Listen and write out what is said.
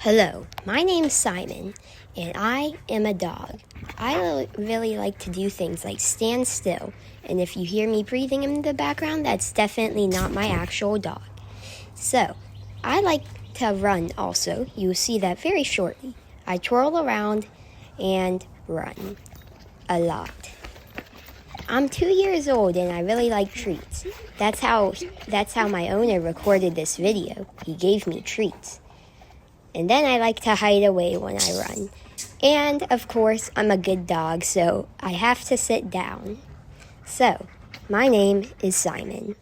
Hello, my name's Simon, and I am a dog. I really like to do things like stand still, and if you hear me breathing in the background, that's definitely not my actual dog. So, I like to run also. You'll see that very shortly. I twirl around and run a lot. I'm 2 years old and I really like treats. That's how my owner recorded this video. He gave me treats. And then I like to hide away when I run. And, of course, I'm a good dog, so I have to sit down. So, my name is Simon.